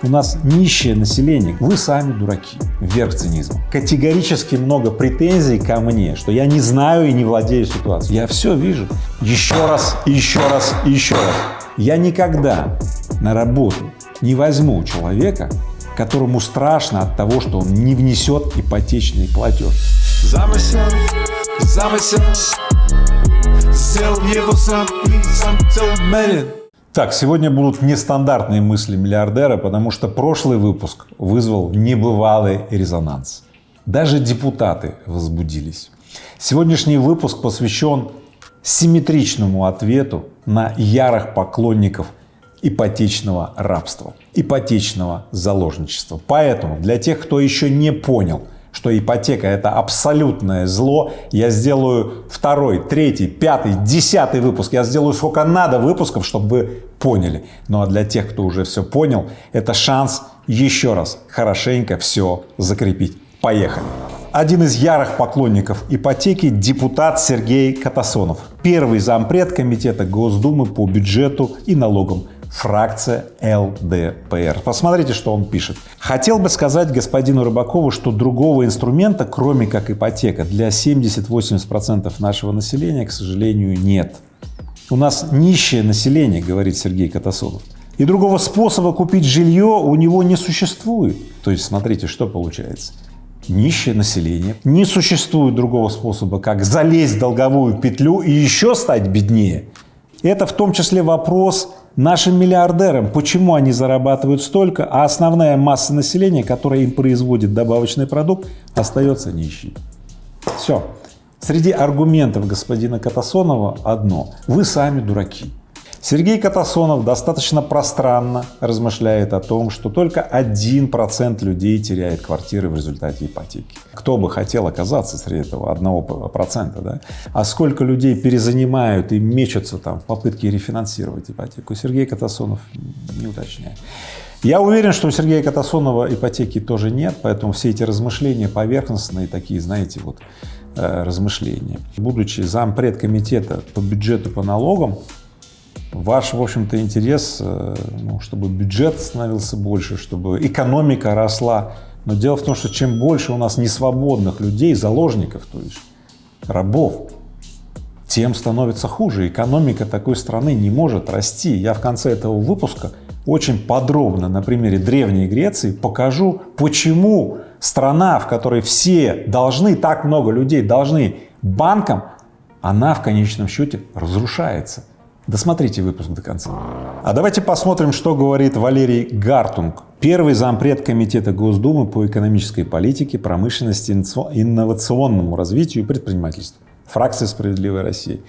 У нас нищее население. Вы сами дураки. Вверх цинизма. Категорически много претензий ко мне, что я не знаю и не владею ситуацией. Я все вижу. Еще раз, еще раз, еще раз. Я никогда на работу не возьму человека, которому страшно от того, что он не внесет ипотечный платеж. Замысел, замысел, сделал его сам и сам целомерен. Так, сегодня будут нестандартные мысли миллиардера, потому что прошлый выпуск вызвал небывалый резонанс. Даже депутаты возбудились. Сегодняшний выпуск посвящен симметричному ответу на ярых поклонников ипотечного рабства, ипотечного заложничества. Поэтому для тех, кто еще не понял, что ипотека — это абсолютное зло, я сделаю 2-й, 3-й, 5-й, 10-й выпуск. Я сделаю сколько надо выпусков, чтобы вы поняли. Ну а для тех, кто уже все понял, это шанс еще раз хорошенько все закрепить. Поехали. Один из ярых поклонников ипотеки — депутат Сергей Катасонов, первый зампред комитета Госдумы по бюджету и налогам, фракция ЛДПР. Посмотрите, что он пишет. Хотел бы сказать господину Рыбакову, что другого инструмента, кроме как ипотека, для 70-80% нашего населения, к сожалению, нет. У нас нищее население, говорит Сергей Катасонов. И другого способа купить жилье у него не существует. То есть, смотрите, что получается. Нищее население. Не существует другого способа, как залезть в долговую петлю и еще стать беднее. Это в том числе вопрос нашим миллиардерам, почему они зарабатывают столько, а основная масса населения, которая им производит добавочный продукт, остается нищей. Все. Среди аргументов господина Катасонова одно. Вы сами дураки. Сергей Катасонов достаточно пространно размышляет о том, что только 1% людей теряет квартиры в результате ипотеки. Кто бы хотел оказаться среди этого 1%, да? А сколько людей перезанимают и мечутся там в попытке рефинансировать ипотеку, Сергей Катасонов не уточняет. Я уверен, что у Сергея Катасонова ипотеки тоже нет, поэтому все эти размышления поверхностные, такие, знаете, вот размышления. Будучи зампред комитета по бюджету, по налогам, ваш, в общем-то, интерес, чтобы бюджет становился больше, чтобы экономика росла. Но дело в том, что чем больше у нас несвободных людей, заложников, то есть рабов, тем становится хуже. Экономика такой страны не может расти. Я в конце этого выпуска очень подробно на примере Древней Греции покажу, почему страна, в которой все должны, так много людей должны банкам, она в конечном счете разрушается. Досмотрите выпуск до конца. А давайте посмотрим, что говорит Валерий Гартунг, первый зампред комитета Госдумы по экономической политике, промышленности, инновационному развитию и предпринимательству. Фракция «Справедливая Россия».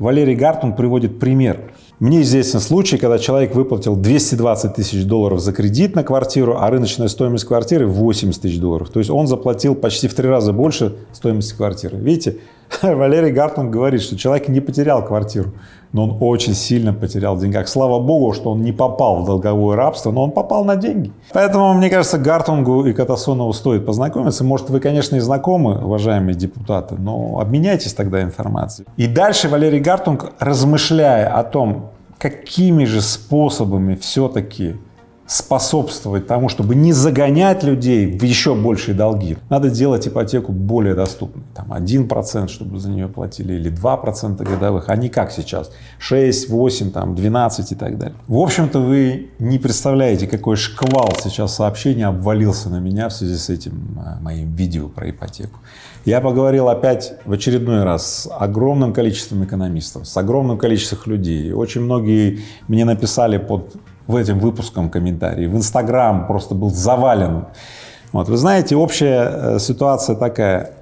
Валерий Гартунг приводит пример. Мне известен случай, когда человек выплатил $220 тысяч за кредит на квартиру, а рыночная стоимость квартиры $80 тысяч. То есть он заплатил почти в 3 раза больше стоимости квартиры. Видите, Валерий Гартунг говорит, что человек не потерял квартиру, но он очень сильно потерял в деньгах. Слава богу, что он не попал в долговое рабство, но он попал на деньги. Поэтому, мне кажется, Гартунгу и Катасонову стоит познакомиться. Может, вы, конечно, и знакомы, уважаемые депутаты, но обменяйтесь тогда информацией. И дальше Валерий Гартунг, размышляя о том, какими же способами все-таки способствовать тому, чтобы не загонять людей в еще большие долги, надо делать ипотеку более доступной. Там 1%, чтобы за нее платили, или 2% годовых, а не как сейчас 6, 8, там 12 и так далее. В общем-то, вы не представляете, какой шквал сейчас сообщений обвалился на меня в связи с этим моим видео про ипотеку. Я поговорил опять в очередной раз с огромным количеством экономистов, с огромным количеством людей. Очень многие мне написали под этим выпуском комментарии. В Инстаграм просто был завален. Вот. Вы знаете, общая ситуация такая.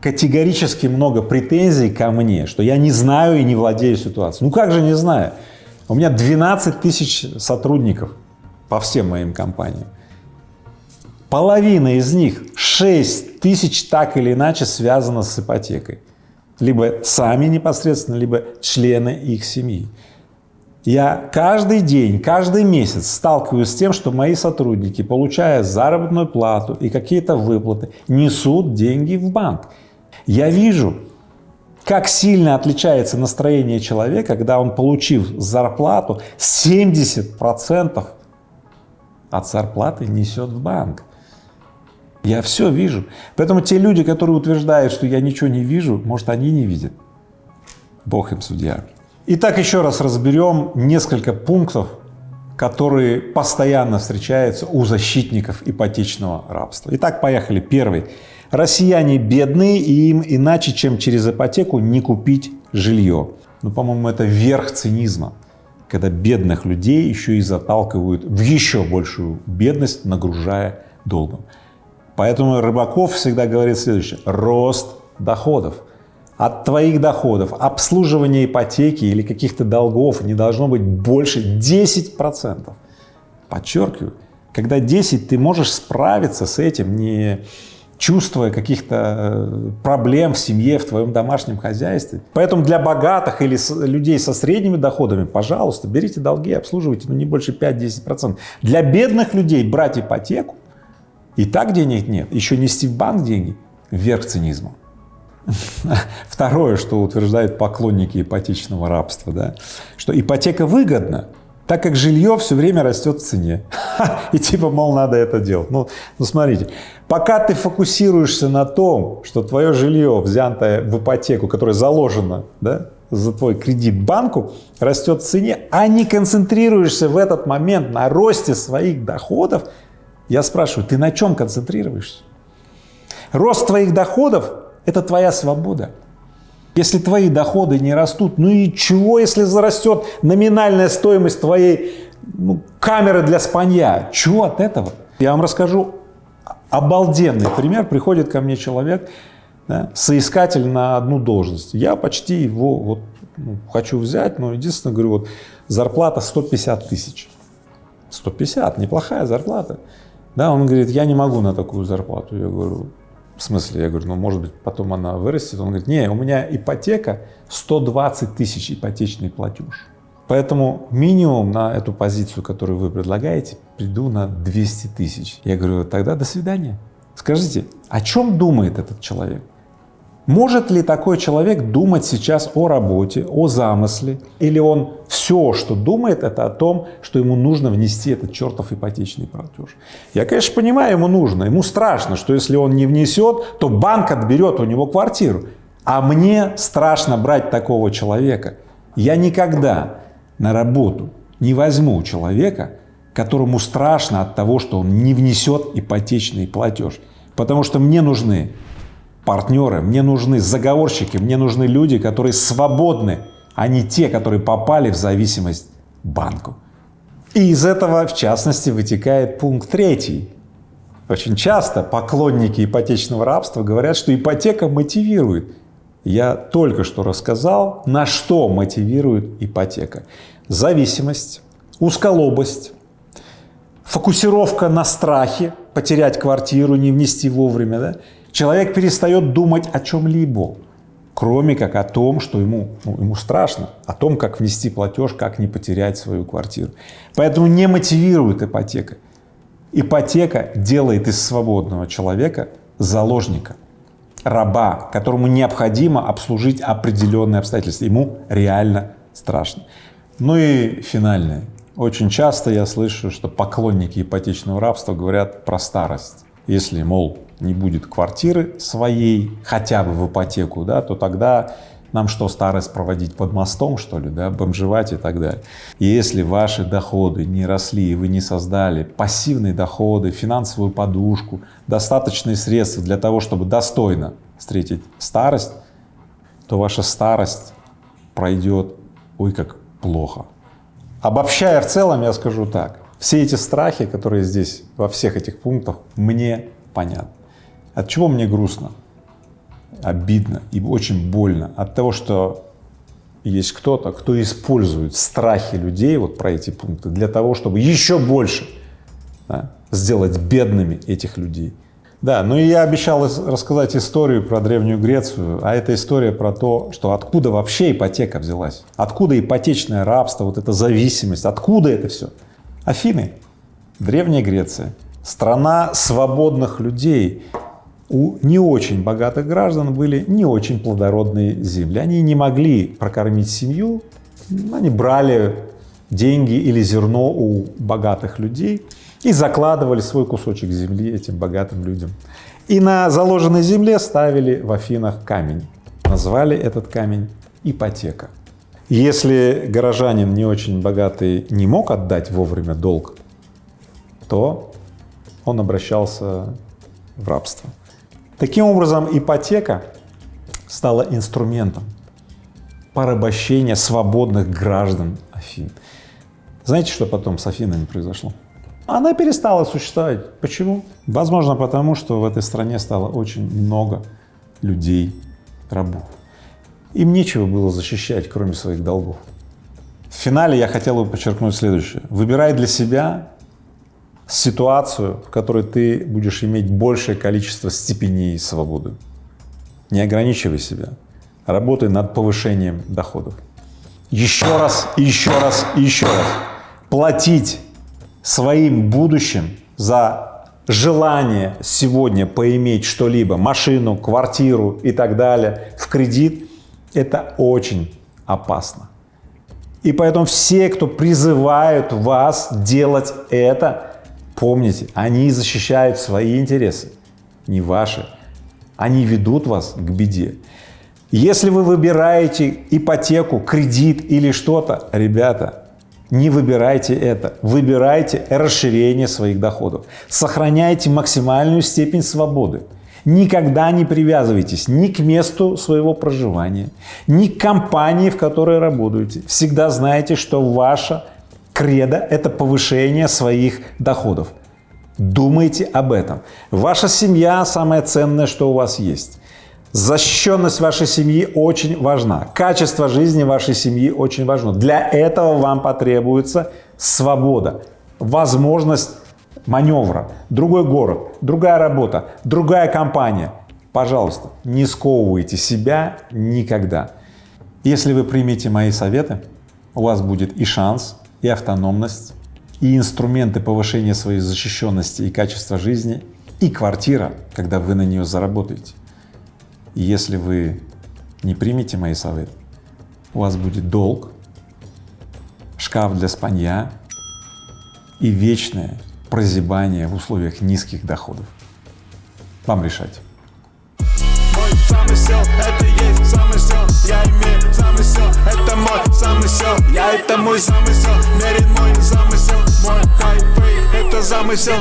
Категорически много претензий ко мне, что я не знаю и не владею ситуацией. Ну как же не знаю? У меня 12 тысяч сотрудников по всем моим компаниям. Половина из них, 6 тысяч, так или иначе связана с ипотекой. Либо сами непосредственно, либо члены их семьи. Я каждый день, каждый месяц сталкиваюсь с тем, что мои сотрудники, получая заработную плату и какие-то выплаты, несут деньги в банк. Я вижу, как сильно отличается настроение человека, когда он, получив зарплату, 70% от зарплаты несет в банк. Я все вижу. Поэтому те люди, которые утверждают, что я ничего не вижу, может, они не видят. Бог им судья. Итак, еще раз разберем несколько пунктов, которые постоянно встречаются у защитников ипотечного рабства. Итак, поехали. Первый. Россияне бедные, и им иначе, чем через ипотеку, не купить жилье. Ну, по-моему, это верх цинизма, когда бедных людей еще и заталкивают в еще большую бедность, нагружая долгом. Поэтому Рыбаков всегда говорит следующее: рост доходов. От твоих доходов обслуживание ипотеки или каких-то долгов не должно быть больше 10%. Подчеркиваю, когда 10 ты можешь справиться с этим, не чувствуя каких-то проблем в семье, в твоем домашнем хозяйстве. Поэтому для богатых или людей со средними доходами, пожалуйста, берите долги, обслуживайте, но не больше 5-10%. Для бедных людей брать ипотеку, и так денег нет, еще нести в банк деньги — верх цинизма. Второе, что утверждают поклонники ипотечного рабства, да, что ипотека выгодна, так как жилье все время растет в цене. И типа, мол, надо это делать. Ну смотрите, пока ты фокусируешься на том, что твое жилье, взятое в ипотеку, которое заложено, да, за твой кредит банку, растет в цене, а не концентрируешься в этот момент на росте своих доходов, я спрашиваю, ты на чем концентрируешься? Рост твоих доходов — это твоя свобода. Если твои доходы не растут, ну и чего, если зарастет номинальная стоимость твоей камеры для спанья? Чего от этого? Я вам расскажу обалденный пример. Приходит ко мне человек, да, соискатель на одну должность. Я почти его хочу взять, но единственное, говорю, вот зарплата 150 тысяч. 150, неплохая зарплата. Да, он говорит, я не могу на такую зарплату. Я говорю, в смысле? Я говорю, ну, может быть, потом она вырастет. Он говорит, не, у меня ипотека 120 тысяч ипотечный платеж. Поэтому минимум на эту позицию, которую вы предлагаете, приду на 200 тысяч. Я говорю, тогда до свидания. Скажите, о чем думает этот человек? Может ли такой человек думать сейчас о работе, о замысле? Или он все, что думает, это о том, что ему нужно внести этот чертов ипотечный платеж? Я, конечно, понимаю, ему нужно, ему страшно, что если он не внесет, то банк отберет у него квартиру. А мне страшно брать такого человека. Я никогда на работу не возьму человека, которому страшно от того, что он не внесет ипотечный платеж. Потому что мне нужны партнеры, мне нужны заговорщики, мне нужны люди, которые свободны, а не те, которые попали в зависимость банку. И из этого, в частности, вытекает пункт 3. Очень часто поклонники ипотечного рабства говорят, что ипотека мотивирует. Я только что рассказал, на что мотивирует ипотека. Зависимость, узколобость, фокусировка на страхе, потерять квартиру, не внести вовремя, да? Человек перестает думать о чем-либо, кроме как о том, что ему страшно, о том, как внести платеж, как не потерять свою квартиру. Поэтому не мотивирует ипотека. Ипотека делает из свободного человека заложника, раба, которому необходимо обслужить определенные обстоятельства. Ему реально страшно. Ну и финальное. Очень часто я слышу, что поклонники ипотечного рабства говорят про старость. Если, мол, не будет квартиры своей, хотя бы в ипотеку, да, то тогда нам что, старость проводить под мостом, что ли, да, бомжевать и так далее. И если ваши доходы не росли, и вы не создали пассивные доходы, финансовую подушку, достаточные средства для того, чтобы достойно встретить старость, то ваша старость пройдет, ой, как плохо. Обобщая в целом, я скажу так. Все эти страхи, которые здесь во всех этих пунктах, мне понятны. От чего мне грустно, обидно и очень больно? От того, что есть кто-то, кто использует страхи людей, вот про эти пункты, для того, чтобы еще больше, да, сделать бедными этих людей. Да, ну и я обещал рассказать историю про Древнюю Грецию, а это история про то, что откуда вообще ипотека взялась, откуда ипотечное рабство, вот эта зависимость, откуда это все? Афины, Древняя Греция, страна свободных людей. У не очень богатых граждан были не очень плодородные земли. Они не могли прокормить семью, они брали деньги или зерно у богатых людей и закладывали свой кусочек земли этим богатым людям. И на заложенной земле ставили в Афинах камень. Назвали этот камень ипотека. Если горожанин не очень богатый не мог отдать вовремя долг, то он обращался в рабство. Таким образом, ипотека стала инструментом порабощения свободных граждан Афин. Знаете, что потом с Афинами произошло? Она перестала существовать. Почему? Возможно, потому что в этой стране стало очень много людей-рабов. Им нечего было защищать, кроме своих долгов. В финале я хотел бы подчеркнуть следующее. Выбирай для себя ситуацию, в которой ты будешь иметь большее количество степеней свободы. Не ограничивай себя. Работай над повышением доходов. Еще раз, и еще раз, и еще раз. Платить своим будущим за желание сегодня поиметь что-либо, машину, квартиру и так далее, в кредит, это очень опасно. И поэтому все, кто призывают вас делать это, помните, они защищают свои интересы, не ваши. Они ведут вас к беде. Если вы выбираете ипотеку, кредит или что-то, ребята, не выбирайте это. Выбирайте расширение своих доходов. Сохраняйте максимальную степень свободы. Никогда не привязывайтесь ни к месту своего проживания, ни к компании, в которой работаете. Всегда знайте, что ваша кредо – это повышение своих доходов. Думайте об этом. Ваша семья – самое ценное, что у вас есть. Защищенность вашей семьи очень важна. Качество жизни вашей семьи очень важно. Для этого вам потребуется свобода, возможность маневра, другой город, другая работа, другая компания. Пожалуйста, не сковывайте себя никогда. Если вы примете мои советы, у вас будет и шанс, и автономность, и инструменты повышения своей защищенности и качества жизни, и квартира, когда вы на нее заработаете. И если вы не примете мои советы, у вас будет долг, шкаф для спанья и вечное прозябание в условиях низких доходов. Вам решать. Мой замысел, это есть замысел, я имею замысел, это мой замысел, это мой замысел, мерен мой замысел, мой хайвей, это замысел.